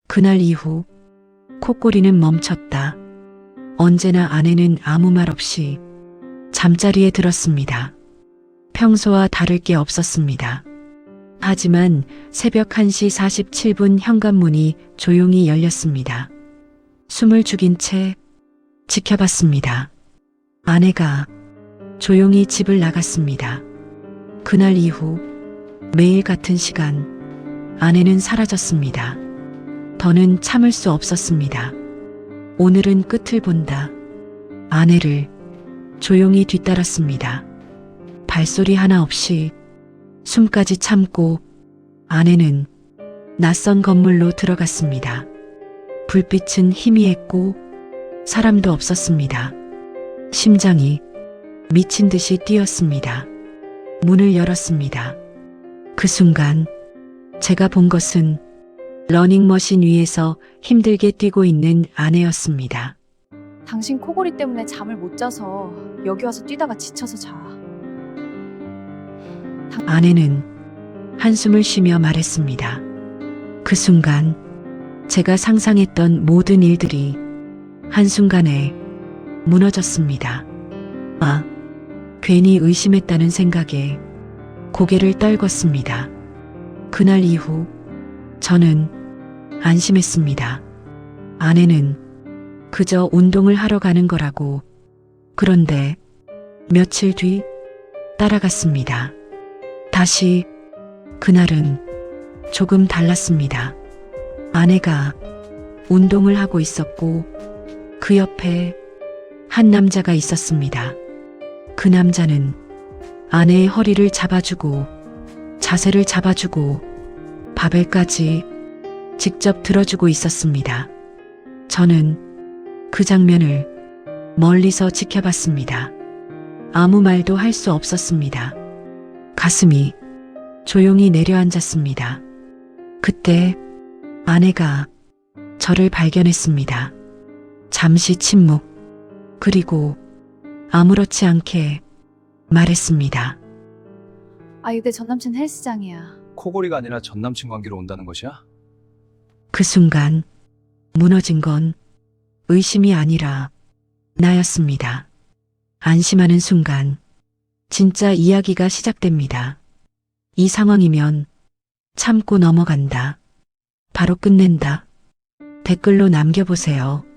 그날 이후 콧고리는 멈췄다. 언제나 아내는 아무 말 없이 잠자리에 들었습니다. 평소와 다를 게 없었습니다. 하지만 새벽 1시 47분 현관문이 조용히 열렸습니다. 숨을 죽인 채 지켜봤습니다. 아내가 조용히 집을 나갔습니다. 그날 이후 매일 같은 시간 아내는 사라졌습니다. 더는 참을 수 없었습니다. 오늘은 끝을 본다. 아내를 조용히 뒤따랐습니다. 발소리 하나 없이 숨까지 참고 아내는 낯선 건물로 들어갔습니다. 불빛은 희미했고 사람도 없었습니다. 심장이 미친 듯이 뛰었습니다. 문을 열었습니다. 그 순간 제가 본 것은 러닝머신 위에서 힘들게 뛰고 있는 아내였습니다. 당신 코골이 때문에 잠을 못 자서 여기 와서 뛰다가 지쳐서 자. 아내는 한숨을 쉬며 말했습니다. 그 순간 제가 상상했던 모든 일들이 한순간에 무너졌습니다. 괜히 의심했다는 생각에 고개를 떨궜습니다. 그날 이후 저는 안심했습니다. 아내는 그저 운동을 하러 가는 거라고. 그런데 며칠 뒤 따라갔습니다. 다시 그날은 조금 달랐습니다. 아내가 운동을 하고 있었고 그 옆에 한 남자가 있었습니다. 그 남자는 아내의 허리를 잡아주고 자세를 잡아주고 바벨까지 직접 들어주고 있었습니다. 저는 그 장면을 멀리서 지켜봤습니다. 아무 말도 할 수 없었습니다. 가슴이 조용히 내려앉았습니다. 그때 아내가 저를 발견했습니다. 잠시 침묵, 그리고 아무렇지 않게 말했습니다. 내 전남친 헬스장이야. 코골이가 아니라 전남친 관계로 온다는 것이야? 그 순간 무너진 건 의심이 아니라 나였습니다. 안심하는 순간 진짜 이야기가 시작됩니다. 이 상황이면 참고 넘어간다. 바로 끝낸다. 댓글로 남겨보세요.